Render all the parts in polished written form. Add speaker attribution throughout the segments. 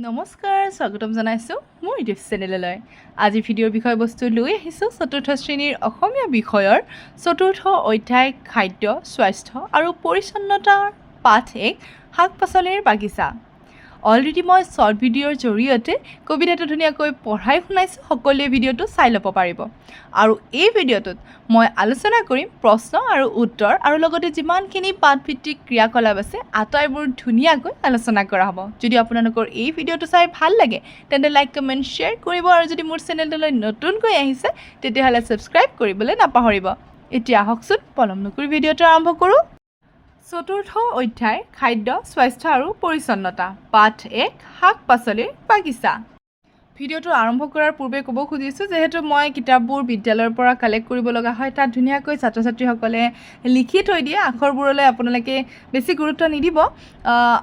Speaker 1: নমস্কাৰ স্বাগতম জনাইছোঁ মোৰ ইউটিউব চেনেললৈ। আজি ভিডিঅ'ৰ বিষয়বস্তু লৈ আহিছোঁ চতুৰ্থ শ্ৰেণীৰ অসমীয়া বিষয়ৰ চতুৰ্থ অধ্যায় খাদ্য স্বাস্থ্য আৰু পৰিচ্ছন্নতাৰ পাঠ 1 শাক পাচলিৰ বাগিচা। অলৰেডি মই শ্বৰ্ট ভিডিঅ'ৰ জৰিয়তে কবিতাটো ধুনীয়াকৈ পঢ়াই শুনাইছোঁ, সকলোৱে ভিডিঅ'টো চাই ল'ব পাৰিব। আৰু এই ভিডিঅ'টোত মই আলোচনা কৰিম প্ৰশ্ন আৰু উত্তৰ আৰু লগতে যিমানখিনি পাঠভিত্তিক ক্ৰিয়াকলাপ আছে আটাইবোৰ ধুনীয়াকৈ আলোচনা কৰা হ'ব। যদি আপোনালোকৰ এই ভিডিঅ'টো চাই ভাল লাগে তেন্তে লাইক কমেণ্ট শ্বেয়াৰ কৰিব আৰু যদি মোৰ চেনেলটোলৈ নতুনকৈ আহিছে তেতিয়াহ'লে ছাবস্ক্ৰাইব কৰিবলৈ নাপাহৰিব। এতিয়া আহকচোন পলম নকৰি ভিডিঅ'টো আৰম্ভ কৰোঁ। চতুৰ্থ অধ্যায় খাদ্য স্বাস্থ্য আৰু পৰিচ্ছন্নতা পাঠ 1 শাক পাচলিৰ বাগিচা। ভিডিঅ'টো আৰম্ভ কৰাৰ পূৰ্বে ক'ব খুজিছোঁ, যিহেতু মই কিতাপবোৰ বিদ্যালয়ৰ পৰা কালেক্ট কৰিব লগা হয়, তাত ধুনীয়াকৈ ছাত্ৰ ছাত্ৰীসকলে লিখি থৈ দিয়ে। আখৰবোৰলৈ আপোনালোকে বেছি গুৰুত্ব নিদিব।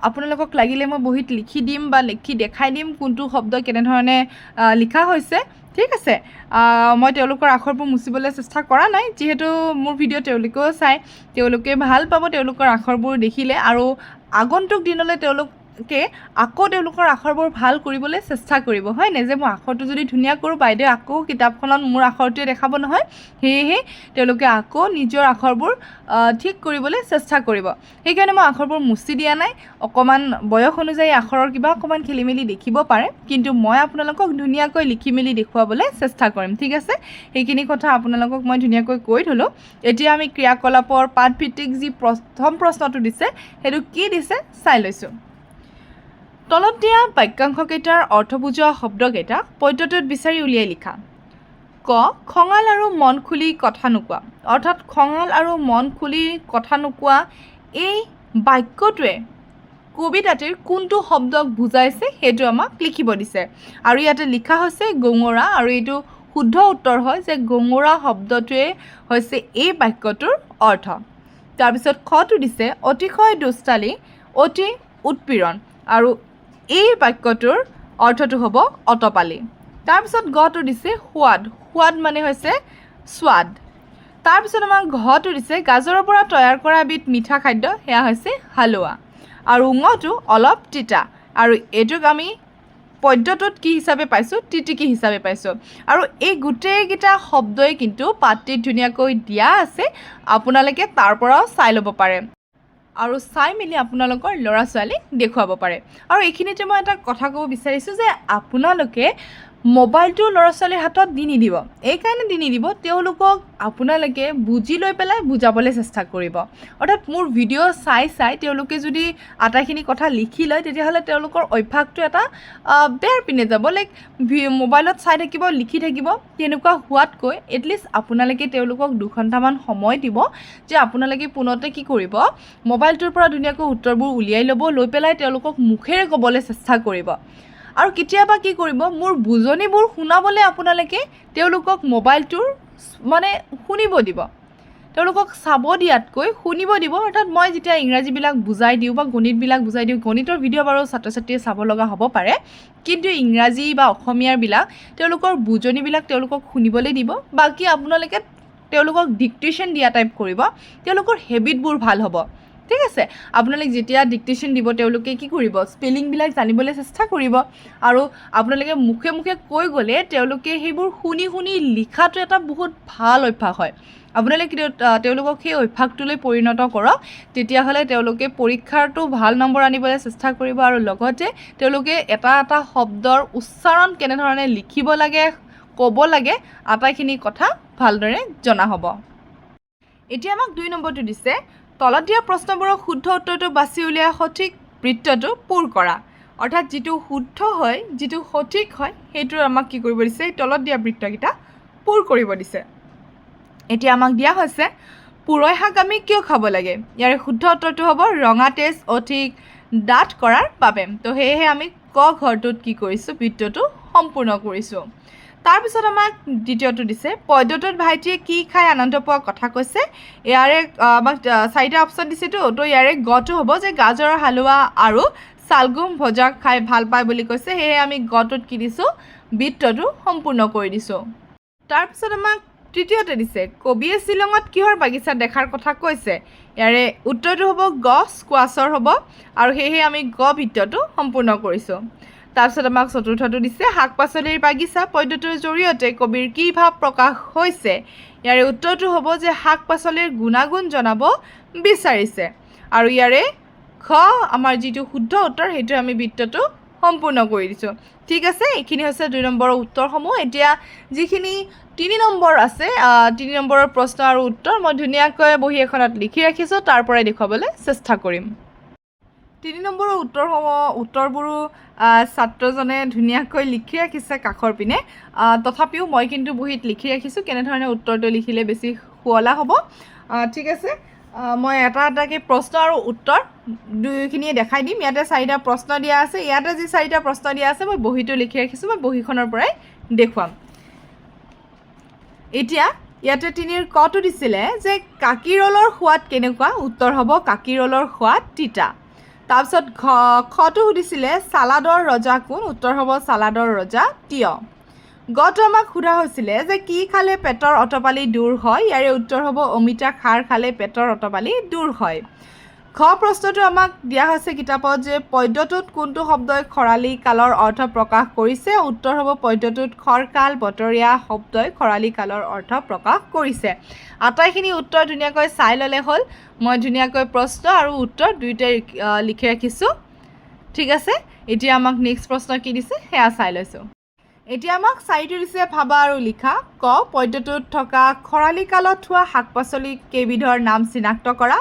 Speaker 1: আপোনালোকক লাগিলে মই বহীত লিখি দিম বা লিখি দেখাই দিম কোনটো শব্দ কেনেধৰণে লিখা হৈছে, ঠিক আছে। মই তেওঁলোকৰ আখৰবোৰ মুচিবলৈ চেষ্টা কৰা নাই, যিহেতু মোৰ ভিডিঅ' তেওঁলোকেও চাই, তেওঁলোকে ভাল পাব তেওঁলোকৰ আখৰবোৰ দেখিলে আৰু আগন্তুক দিনলৈ তেওঁলোকে আকৌ তেওঁলোকৰ আখৰবোৰ ভাল কৰিবলৈ চেষ্টা কৰিব, হয়নে? যে মই আখৰটো যদি ধুনীয়া কৰোঁ, বাইদেউ আকৌ কিতাপখনত মোৰ আখৰটোৱে দেখাব নহয়, সেয়েহে তেওঁলোকে আকৌ নিজৰ আখৰবোৰ ঠিক কৰিবলৈ চেষ্টা কৰিব। সেইকাৰণে মই আখৰবোৰ মুচি দিয়া নাই। অকণমান বয়স অনুযায়ী আখৰৰ কিবা অকণমান খেলি মেলি দেখিব পাৰে, কিন্তু মই আপোনালোকক ধুনীয়াকৈ লিখি মেলি দেখুৱাবলৈ চেষ্টা কৰিম, ঠিক আছে। সেইখিনি কথা আপোনালোকক মই ধুনীয়াকৈ কৈ থ'লোঁ। এতিয়া আমি ক্ৰিয়াকলাপৰ পাঠভিত্তিক যি প্ৰথম প্ৰশ্নটো দিছে সেইটো কি দিছে চাই লৈছোঁ। তলত দিয়া বাক্যাংশকেইটাৰ অৰ্থ বুজোৱা শব্দকেইটা পদ্যটোত বিচাৰি উলিয়াই লিখা। ক খঙাল আৰু মন খুলি কথা নোকোৱা, অৰ্থাৎ খঙাল আৰু মন খুলি কথা নোকোৱা এই বাক্যটোৱে কবিতাটিৰ কোনটো শব্দক বুজাইছে সেইটো আমাক লিখিব দিছে। আৰু ইয়াতে লিখা হৈছে গঙৰা, আৰু এইটো শুদ্ধ উত্তৰ হয় যে গঙৰা শব্দটোৱে হৈছে এই বাক্যটোৰ অৰ্থ। তাৰপিছত খটো দিছে অতিশয় দুষ্টালি অতি উৎপীড়ন, আৰু এই বাক্যটোৰ অৰ্থটো হ'ব অতপালি। তাৰপিছত গটো দিছে সোৱাদ, সোৱাদ মানে হৈছে স্বাদ। তাৰপিছত আমাক ঘটো দিছে গাজৰৰ পৰা তৈয়াৰ কৰা এবিধ মিঠা খাদ্য, সেয়া হৈছে হালোৱা। আৰু ঙটো অলপ তিতা, আৰু এইটোক আমি পদ্যটোত কি হিচাপে পাইছোঁ, তিতিকি হিচাপে পাইছোঁ। আৰু এই গোটেইকেইটা শব্দই কিন্তু পাঠটিত ধুনীয়াকৈ দিয়া আছে, আপোনালোকে তাৰ পৰাও চাই ল'ব পাৰে আৰু চাই মেলি আপোনালোকৰ ল'ৰা ছোৱালীক দেখুৱাব পাৰে। আৰু এইখিনিতে মই এটা কথা ক'ব বিচাৰিছোঁ যে আপোনালোকে মোবাইলটো ল'ৰা ছোৱালীৰ হাতত দি নিদিব। এইকাৰণে দি নিদিব, তেওঁলোকক আপোনালোকে বুজি লৈ পেলাই বুজাবলৈ চেষ্টা কৰিব। অৰ্থাৎ মোৰ ভিডিঅ' চাই চাই তেওঁলোকে যদি আটাইখিনি কথা লিখি লয় তেতিয়াহ'লে তেওঁলোকৰ অভ্যাসটো এটা বেয়াৰ পিনে যাব। লাইক মোবাইলত চাই থাকিব, লিখি থাকিব, তেনেকুৱা হোৱাতকৈ এটলিষ্ট আপোনালোকে তেওঁলোকক 2 ঘণ্টামান সময় দিব, যে আপোনালোকে পোনতে কি কৰিব, মোবাইলটোৰ পৰা ধুনীয়াকৈ উত্তৰবোৰ উলিয়াই ল'ব, লৈ পেলাই তেওঁলোকক মুখেৰে ক'বলৈ চেষ্টা কৰিব। আৰু কেতিয়াবা কি কৰিব, মোৰ বুজনিবোৰ শুনাবলৈ আপোনালোকে তেওঁলোকক মোবাইলটোৰ মানে শুনিব দিব, তেওঁলোকক চাব দিয়াতকৈ শুনিব দিব। অৰ্থাৎ মই যেতিয়া ইংৰাজীবিলাক বুজাই দিওঁ বা গণিতবিলাক বুজাই দিওঁ, গণিতৰ ভিডিঅ' বাৰু ছাত্ৰ ছাত্ৰীয়ে চাব লগা হ'ব পাৰে, কিন্তু ইংৰাজী বা অসমীয়াৰবিলাক তেওঁলোকৰ বুজনিবিলাক তেওঁলোকক শুনিবলৈ দিব। বাকী আপোনালোকে তেওঁলোকক ডিক্টেশ্যন দিয়া টাইপ কৰিব, তেওঁলোকৰ হেবিটবোৰ ভাল হ'ব, ঠিক আছে। আপোনালোকে যেতিয়া ডিক্টেশ্যন দিব তেওঁলোকে কি কৰিব, স্পেলিংবিলাক জানিবলৈ চেষ্টা কৰিব। আৰু আপোনালোকে মুখে মুখে কৈ গ'লে তেওঁলোকে সেইবোৰ শুনি শুনি লিখাটো এটা বহুত ভাল অভ্যাস হয়। আপোনালোকে তেওঁলোকক সেই অভ্যাসটোলৈ পৰিণত কৰক, তেতিয়াহ'লে তেওঁলোকে পৰীক্ষাৰটো ভাল নম্বৰ আনিবলৈ চেষ্টা কৰিব, আৰু লগতে তেওঁলোকে এটা এটা শব্দৰ উচ্চাৰণ কেনেধৰণে লিখিব লাগে, ক'ব লাগে, আটাইখিনি কথা ভালদৰে জনা হ'ব। এতিয়া আমাক 2 নম্বৰটো দিছে তলত দিয়া প্ৰশ্নবোৰৰ শুদ্ধ উত্তৰটো বাছি উলিয়াই সঠিক বৃত্তটো পূৰ কৰা। অৰ্থাৎ যিটো শুদ্ধ হয়, যিটো সঠিক হয়, সেইটো আমাক কি কৰিব দিছে, তলত দিয়া বৃত্তকেইটা পূৰ কৰিব দিছে। এতিয়া আমাক দিয়া হৈছে পুৰৈ শাক আমি কিয় খাব লাগে। ইয়াৰে শুদ্ধ উত্তৰটো হ'ব ৰঙা তেজ অধিক ডাঠ কৰাৰ বাবে। তো সেয়েহে আমি ক ঘৰটোত কি কৰিছোঁ, বৃত্তটো সম্পূৰ্ণ কৰিছোঁ। তাৰপিছত আমাক দ্বিতীয়টো দিছে পদ্যটোত ভাইটিয়ে কি খাই আনন্দ পোৱা কথা কৈছে। ইয়াৰে আমাক 4টা অপশ্যন দিছেতো, তো ইয়াৰে গটো হ'ব যে গাজৰৰ হালোৱা আৰু চালগুম ভজা খাই ভাল পায় বুলি কৈছে, সেয়েহে আমি গটোত কি দিছোঁ, বৃত্তটো সম্পূৰ্ণ কৰি দিছোঁ। তাৰপিছত আমাক তৃতীয়তে দিছে কবিয়ে শ্বিলঙত কিহৰ বাগিচা দেখাৰ কথা কৈছে। ইয়াৰে উত্তৰটো হ'ব গছ স্কোৱাছৰ হ'ব, আৰু সেয়েহে আমি গ বৃত্তটো সম্পূৰ্ণ কৰিছোঁ। তাৰপিছত আমাক চতুৰ্থটো দিছে শাক পাচলিৰ বাগিচা পদ্যটোৰ জৰিয়তে কবিৰ কি ভাৱ প্ৰকাশ হৈছে। ইয়াৰে উত্তৰটো হ'ব যে শাক পাচলিৰ গুণাগুণ জনাব বিচাৰিছে। আৰু ইয়াৰে খ আমাৰ যিটো শুদ্ধ উত্তৰ সেইটো আমি বৃত্তটো সম্পূৰ্ণ কৰি দিছোঁ। ঠিক আছে, এইখিনি হৈছে 2 নম্বৰৰ উত্তৰসমূহ। এতিয়া যিখিনি 3 নম্বৰ আছে 3 নম্বৰৰ প্ৰশ্ন আৰু উত্তৰ মই ধুনীয়াকৈ বহি এখনত লিখি ৰাখিছোঁ, তাৰ পৰাই দেখুৱাবলৈ চেষ্টা কৰিম। 3 নম্বৰৰ উত্তৰবোৰো ছাত্ৰজনে ধুনীয়াকৈ লিখি ৰাখিছে কাষৰ পিনে, তথাপিও মই কিন্তু বহীত লিখি ৰাখিছোঁ কেনেধৰণে উত্তৰটো লিখিলে বেছি শুৱলা হ'ব। ঠিক আছে, মই এটা এটাকৈ প্ৰশ্ন আৰু উত্তৰ দুয়োখিনিয়ে দেখাই দিম। ইয়াতে 4টা প্ৰশ্ন দিয়া আছে, ইয়াতে যি 4টা প্ৰশ্ন দিয়া আছে মই বহীটো লিখি ৰাখিছোঁ, মই বহীখনৰ পৰাই দেখুৱাম। এতিয়া ইয়াতে 3ৰ কটো দিছিলে যে কাকি ৰ'লৰ সোৱাদ কেনেকুৱা, উত্তৰ হ'ব কাকি ৰ'লৰ সোৱাদ তিতা। তাৰপিছত খটো সুধিছিলে চালাডৰ ৰজা কোন, উত্তৰ হ'ব চালাডৰ ৰজা তিয়ঁহ। গটো আমাক সোধা হৈছিলে যে কি খালে পেটৰ অটপালি দূৰ হয়, ইয়াৰে উত্তৰ হ'ব অমিতা খাৰ খালে পেটৰ অটপালি দূৰ হয়। খ প্ৰশ্নটো আমাক দিয়া হৈছে কিতাপত যে পদ্যটোত কোনটো শব্দই খৰালি কালৰ অৰ্থ প্ৰকাশ কৰিছে, উত্তৰ হ'ব পদ্যটোত খৰকাল বতৰীয়া শব্দই খৰালি কালৰ অৰ্থ প্ৰকাশ কৰিছে। আটাইখিনি উত্তৰ ধুনীয়াকৈ চাই ল'লে হ'ল। মই ধুনীয়াকৈ প্ৰশ্ন আৰু উত্তৰ দুয়োটাই লিখি ৰাখিছোঁ। ঠিক আছে, এতিয়া আমাক নেক্সট প্ৰশ্ন কি দিছে সেয়া চাই লৈছোঁ। এতিয়া আমাক 4টো দিছে ভাবা আৰু লিখা। ক পদ্যটোত থকা খৰালি কালত হোৱা শাক পাচলি কেইবিধৰ নাম চিনাক্ত কৰা।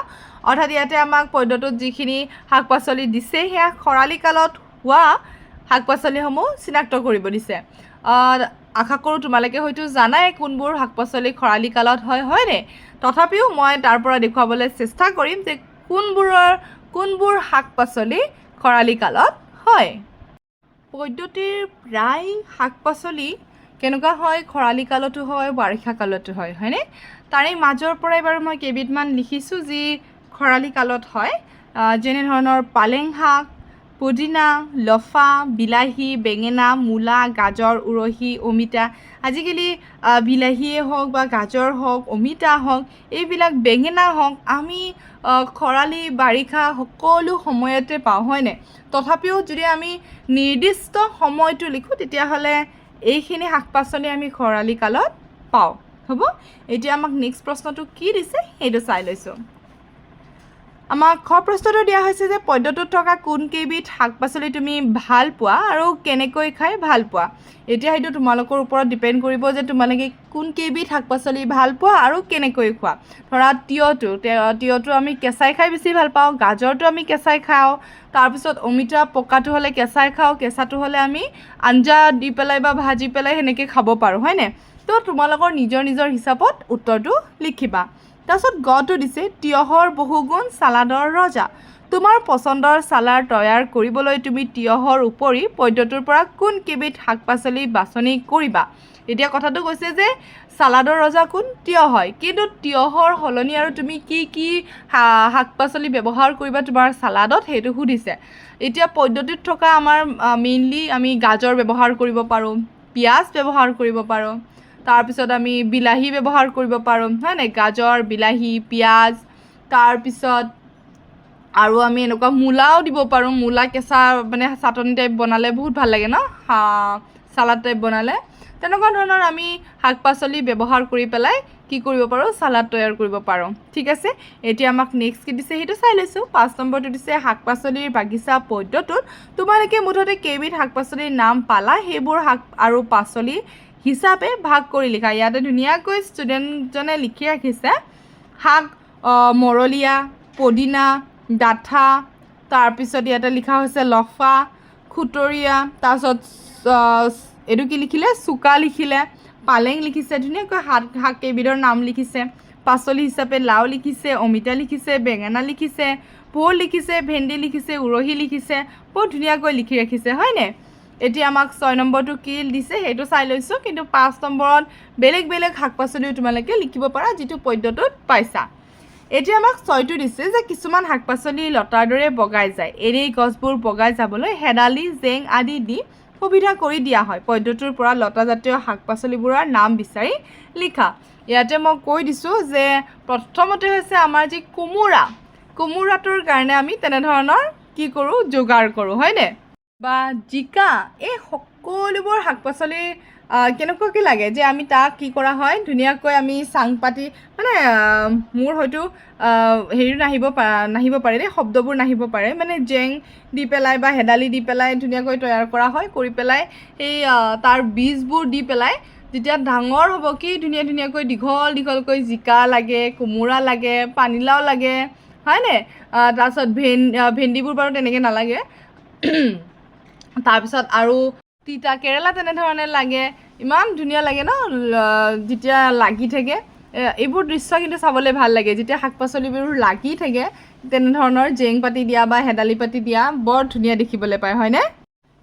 Speaker 1: অৰ্থাৎ ইয়াতে আমাক পদ্যটোত যিখিনি শাক পাচলি দিছে সেয়া খৰালি কালত হোৱা শাক পাচলিসমূহ চিনাক্ত কৰিব দিছে। আশা কৰোঁ তোমালোকে হয়তো জানাই কোনবোৰ শাক পাচলি খৰালি কালত হয়, হয়নে? তথাপিও মই তাৰ পৰা দেখুৱাবলৈ চেষ্টা কৰিম যে কোনবোৰ শাক পাচলি খৰালি কালত হয়। পদ্যটিৰ প্ৰায় শাক পাচলি কেনেকুৱা হয়, খৰালি কালতো হয় বাৰিষা কালতো হয়, হয়নে? তাৰে মাজৰ পৰাই বাৰু মই কেইবিধমান লিখিছোঁ যি খৰালি কালত হয়, যেনে ধৰণৰ পালেং শাক, পুদিনা, লফা, বিলাহী, বেঙেনা, মূলা, গাজৰ, উৰহী, অমিতা। আজিকালি বিলাহীয়ে হওক বা গাজৰ হওক, অমিতা হওক, এইবিলাক বেঙেনা হওক আমি খৰালি বাৰিষা সকলো সময়তে পাওঁ, হয়নে? তথাপিও যদি আমি নিৰ্দিষ্ট সময়টো লিখোঁ তেতিয়াহ'লে এইখিনি শাক পাচলি আমি খৰালি কালত পাওঁ। হ'ব, এতিয়া আমাক নেক্সট প্ৰশ্নটো কি দিছে সেইটো চাই লৈছোঁ। আমাক খ প্ৰশ্নটো দিয়া হৈছে যে পদ্যটোত থকা কোনকেইবিধ শাক পাচলি তুমি ভাল পোৱা আৰু কেনেকৈ খাই ভাল পোৱা। এতিয়া সেইটো তোমালোকৰ ওপৰত ডিপেণ্ড কৰিব যে তোমালোকে কোনকেইবিধ শাক পাচলি ভাল পোৱা আৰু কেনেকৈ খোৱা। ধৰা তিয়ঁহটো আমি কেঁচাই খাই বেছি ভাল পাওঁ, গাজৰটো আমি কেঁচাই খাওঁ, তাৰপিছত অমিতা পকাটো হ'লে কেঁচাই খাওঁ, কেঁচাটো হ'লে আমি আঞ্জা দি পেলাই বা ভাজি পেলাই সেনেকৈ খাব পাৰোঁ, হয়নে? তো তোমালোকৰ নিজৰ নিজৰ হিচাপত উত্তৰটো লিখিবা। তাৰপিছত গটো দিছে তিয়ঁহৰ বহুগুণ চালাডৰ ৰজা। তোমাৰ পচন্দৰ চালাড তৈয়াৰ কৰিবলৈ তুমি তিয়ঁহৰ উপৰি পদ্যটোৰ পৰা কোনকেইবিধ শাক পাচলি বাছনি কৰিবা। এতিয়া কথাটো কৈছে যে চালাডৰ ৰজা কোন, তিয়ঁহ হয়, কিন্তু তিয়ঁহৰ সলনি আৰু তুমি কি শাক পাচলি ব্যৱহাৰ কৰিবা তোমাৰ চালাডত সেইটো সুধিছে। এতিয়া পদ্যটোত থকা আমাৰ মেইনলি আমি গাজৰ ব্যৱহাৰ কৰিব পাৰোঁ, পিঁয়াজ ব্যৱহাৰ কৰিব পাৰোঁ, তাৰপিছত আমি বিলাহী ব্যৱহাৰ কৰিব পাৰোঁ, হয়নে? গাজৰ, বিলাহী, পিঁয়াজ, তাৰপিছত আৰু আমি এনেকুৱা মূলাও দিব পাৰোঁ। মূলা কেঁচা মানে চাটনি টাইপ বনালে বহুত ভাল লাগে ন, চালাড টাইপ বনালে। তেনেকুৱা ধৰণৰ আমি শাক পাচলি ব্যৱহাৰ কৰি পেলাই কি কৰিব পাৰোঁ, চালাড তৈয়াৰ কৰিব পাৰোঁ। ঠিক আছে, এতিয়া আমাক নেক্সট কি দিছে সেইটো চাই লৈছোঁ। 5 নম্বৰটো দিছে শাক পাচলিৰ বাগিচা পদ্যটোত তোমালোকে মুঠতে কেইবিধ শাক পাচলিৰ নাম পালা সেইবোৰ শাক আৰু পাচলি হিচাপে ভাগ কৰি লিখা। ইয়াতে ধুনীয়াকৈ ষ্টুডেণ্টজনে লিখি ৰাখিছে শাক মৰলীয়া, পদিনা, ডাঠা, তাৰপিছত ইয়াতে লিখা হৈছে লফা, খুতৰীয়া, তাৰপিছত এইটো কি লিখিলে, চুকা লিখিলে, পালেং লিখিছে, ধুনীয়াকৈ শাক কেইবিধৰ নাম লিখিছে। পাচলি হিচাপে লাও লিখিছে, অমিতা লিখিছে, বেঙেনা লিখিছে, ভোল লিখিছে, ভেন্দি লিখিছে, উৰহী লিখিছে, বহুত ধুনীয়াকৈ লিখি ৰাখিছে, হয়নে? এতিয়া আমাক 6 নম্বৰটো কি দিছে সেইটো চাই লৈছোঁ, কিন্তু 5 নম্বৰত বেলেগ বেলেগ শাক পাচলিও তোমালোকে লিখিব পাৰা যিটো পদ্যটোত পাইছা। এতিয়া আমাক 6টো দিছে যে কিছুমান শাক পাচলি লতাৰ দৰে বগাই যায়, এনেই গছবোৰ বগাই যাবলৈ হেদালি, জেং আদি দি সুবিধা কৰি দিয়া হয়। পদ্যটোৰ পৰা লতাজাতীয় শাক পাচলিবোৰৰ নাম বিচাৰি লিখা। ইয়াতে মই কৈ দিছোঁ যে প্ৰথমতে হৈছে আমাৰ যি কোমোৰাটোৰ কাৰণে আমি তেনেধৰণৰ কি কৰোঁ, যোগাৰ কৰোঁ, হয়নে? বা জিকা, এই সকলোবোৰ শাক পাচলি কেনেকুৱাকৈ লাগে যে আমি তাক কি কৰা হয় ধুনীয়াকৈ আমি চাং পাতি মানে মোৰ হয়তো হেৰি নাহিব পাৰে দেই, শব্দবোৰ নাহিব পাৰে, মানে জেং দি পেলাই বা হেদালি দি পেলাই ধুনীয়াকৈ তৈয়াৰ কৰা হয়, কৰি পেলাই সেই তাৰ বীজবোৰ দি পেলাই যেতিয়া ডাঙৰ হ'ব কি ধুনীয়া ধুনীয়াকৈ দীঘলকৈ জিকা লাগে, কোমোৰা লাগে, পানীলাও লাগে, হয়নে? তাৰপিছত ভেন্দিবোৰ বাৰু তেনেকৈ নালাগে। তাৰপিছত আৰু তিতা কেৰেলা তেনেধৰণে লাগে, ইমান ধুনীয়া লাগে ন যেতিয়া লাগি থাকে। এইবোৰ দৃশ্য কিন্তু চাবলৈ ভাল লাগে যেতিয়া শাক পাচলিবোৰ লাগি থাকে, তেনেধৰণৰ জেং পাতি দিয়া বা হেদালি পাতি দিয়া বৰ ধুনীয়া দেখিবলৈ পায়, হয়নে?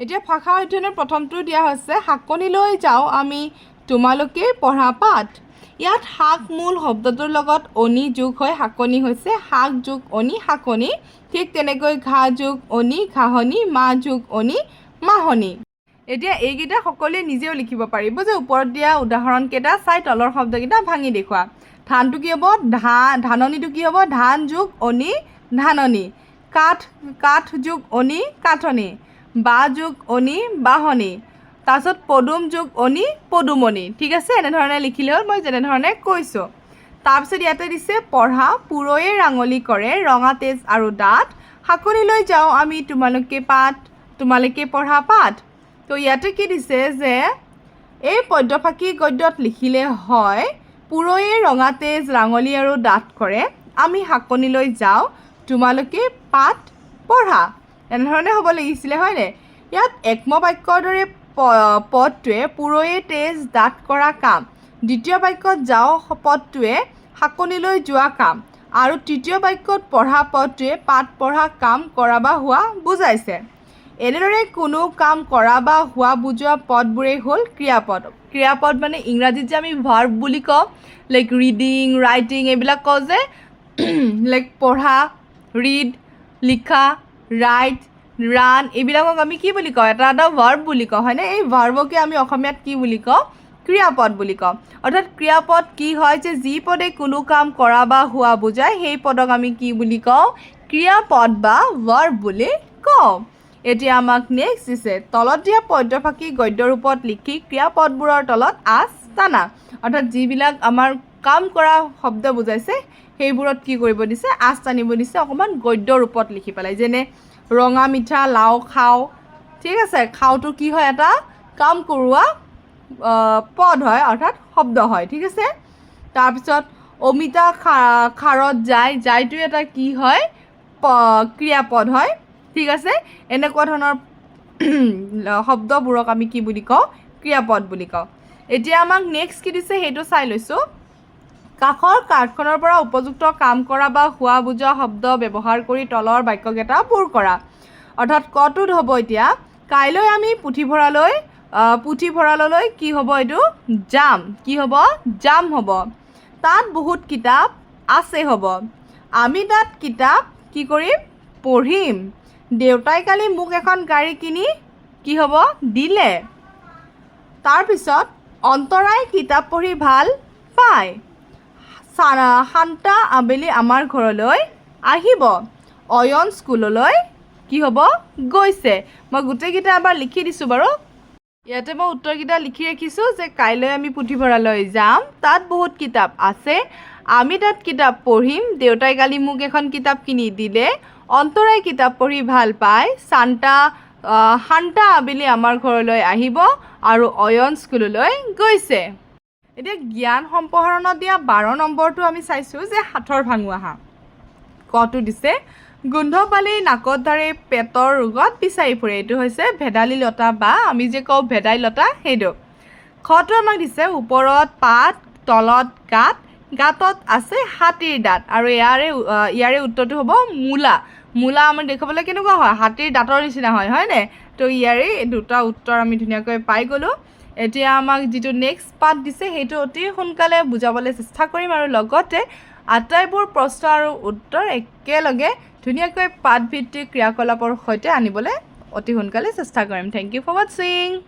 Speaker 1: এতিয়া ভাষা অধ্যয়নৰ প্ৰথমটো দিয়া হৈছে শাকনিলৈ যাওঁ আমি তোমালোকে পঢ়া পাঠ। ইয়াত শাক মূল শব্দটোৰ লগত অনি যোগ হৈ শাকনি হৈছে শাক যোগ অনি শাকনি, ঠিক তেনেকৈ ঘাঁহ যোগ অনি ঘাঁহনি, মাহ যোগ অনি মাহনি। এতিয়া এইকেইটা সকলোৱে নিজেও লিখিব পাৰিব যে ওপৰত দিয়া উদাহৰণকেইটা চাই তলৰ শব্দকেইটা ভাঙি দেখুওৱা। ধানটো কি হ'ব? ধাননিটো কি হ'ব? ধান যোগ অনি ধাননি। কাঠ যোগ অনি কাঠনি। বাঁহ যোগ অনি বাঁহনি। তাৰপিছত পদুম যোগ অনি পদুমনি। ঠিক আছে, এনেধৰণে লিখিলে হ'ল, মই যেনেধৰণে কৈছোঁ। তাৰপিছত ইয়াতে দিছে পঢ়া পুৰৈয়ে ৰাঙলী কৰে ৰঙা তেজ আৰু দাঁত, শাকনিলৈ যাওঁ আমি তোমালোকে পঢ়া পাঠ। তো ইয়াতে কি দিছে যে এই পদ্যফাকি গদ্যত লিখিলে হয় পুৰৈয়ে ৰঙা তেজ ৰাঙলী আৰু দাঁত কৰে, আমি শাকনিলৈ যাওঁ তোমালোকে পাঠ পঢ়া, এনেধৰণে হ'ব লাগিছিলে, হয়নে? ইয়াত একম বাক্যৰ দৰে পদটোৱে পুৰৈয়ে তেজ দাঁত কৰা কাম, দ্বিতীয় বাক্যত যাওঁ পদটোৱে শাকনিলৈ যোৱা কাম, আৰু তৃতীয় বাক্যত পঢ়া পদটোৱে পাঠ পঢ়া কাম কৰা বা হোৱা বুজাইছে। এনেদৰে কোনো কাম কৰা বা হোৱা বুজোৱা পদবোৰেই হ'ল ক্ৰিয়াপদ। ক্ৰিয়াপদ মানে ইংৰাজীত যে আমি ভাৰ্ব বুলি কওঁ, লাইক ৰিডিং, ৰাইটিং, এইবিলাক কওঁ যে, লাইক পঢ়া, ৰিড, লিখা, ৰাইট, ৰান, এইবিলাকক আমি কি বুলি কওঁ? এটা ভাৰ্ব বুলি কওঁ, হয়নে? এই ভাৰ্বকে আমি অসমীয়াত কি বুলি কওঁ? ক্ৰিয়াপদ বুলি কওঁ। অৰ্থাৎ ক্ৰিয়াপদ কি হয় যে যি পদে কোনো কাম কৰা বা হোৱা বুজায় সেই পদক আমি কি বুলি কওঁ? ক্ৰিয়াপদ বা ভাৰ্ব বুলি কওঁ। এতিয়া আমাক নেক্সট দিছে তলত দিয়া পদ্যফাকি গদ্য ৰূপত লিখি ক্ৰিয়াপদবোৰৰ তলত আঁচ টানা, অৰ্থাৎ যিবিলাক আমাৰ কাম কৰা শব্দ বুজাইছে সেইবোৰত কি কৰিব দিছে? আঁচ টানিব দিছে অকণমান গদ্য ৰূপত লিখি পেলাই, যেনে ৰঙা মিঠা লাও খাওঁ। ঠিক আছে, খাওঁটো কি হয়? এটা কাম কৰোৱা পদ হয়, অৰ্থাৎ শব্দ হয়। ঠিক আছে, তাৰপিছত অমিতা খাৰত যায়টো এটা কি হয়? ক্ৰিয়াপদ হয়। ঠিক আছে, এনেকুৱা ধৰণৰ শব্দবোৰক আমি কি বুলি কওঁ? ক্ৰিয়াপদ বুলি কওঁ। এতিয়া আমাক নেক্সট কি দিছে সেইটো চাই লৈছোঁ। কাষৰ কাৰ্ডখনৰ পৰা উপযুক্ত কাম কৰা বা হোৱা বুজোৱা শব্দ ব্যৱহাৰ কৰি তলৰ বাক্যকেইটা পূৰ কৰা। অৰ্থাৎ কটোত হ'ব এতিয়া কাইলৈ আমি পুথিভঁৰাললৈ কি হ'ব? এইটো যাম। কি হ'ব? যাম হ'ব। তাত বহুত কিতাপ আছে হ'ব। আমি তাত কিতাপ কি কৰিম? পঢ়িম। দেউতাই কালি মোক এখন গাড়ী কিনি কি হ'ব? দিলে। তাৰপিছত অন্তৰাই কিতাপ পঢ়ি ভাল পায়। শান্তা আবেলি আমাৰ ঘৰলৈ আহিব। অয়ন স্কুললৈ কি হ'ব? গৈছে। মই গোটেইকেইটা এবাৰ লিখি দিছোঁ বাৰু। ইয়াতে মই উত্তৰকেইটা লিখি ৰাখিছোঁ যে কাইলৈ আমি পুথিভঁৰাললৈ যাম, তাত বহুত কিতাপ আছে, আমি তাত কিতাপ পঢ়িম, দেউতাই কালি মোক এখন কিতাপ কিনি দিলে, অন্তৰাই কিতাপ পঢ়ি ভাল পায়, শান্তা আবেলি আমাৰ ঘৰলৈ আহিব, আৰু অয়ন স্কুললৈ গৈছে। এতিয়া জ্ঞান সম্প্ৰসাৰণত দিয়া 12 নম্বৰটো আমি চাইছোঁ যে হাতৰ ভাঙোৱা হাঁহ। কটো দিছে গোন্ধ পালেই নাকত ধৰে পেটৰ ৰোগত বিচাৰি ফুৰে, এইটো হৈছে ভেদাইলী লতা বা আমি যে কওঁ ভেদাইলতা, সেইটো। খটো আমাক দিছে ওপৰত পাত তলত গাঁতত আছে হাতীৰ দাঁত, আৰু ইয়াৰে উত্তৰটো হ'ব মূলা আমাৰ দেখাবলৈ কেনেকুৱা হয়? হাতীৰ দাঁতৰ নিচিনা হয়, হয়নে? তো ইয়াৰে দুটা উত্তৰ আমি ধুনীয়াকৈ পাই গ'লোঁ। এতিয়া আমাক যিটো নেক্সট পাৰ্ট দিছে সেইটো অতি সোনকালে বুজাবলৈ চেষ্টা কৰিম, আৰু লগতে আটাইবোৰ প্ৰশ্ন আৰু উত্তৰ একেলগে ধুনীয়াকৈ পাঠভিত্তিক ক্ৰিয়াকলাপৰ সৈতে আনিবলৈ অতি সোনকালে চেষ্টা কৰিম। থেংক ইউ ফৰ ৱাচিং।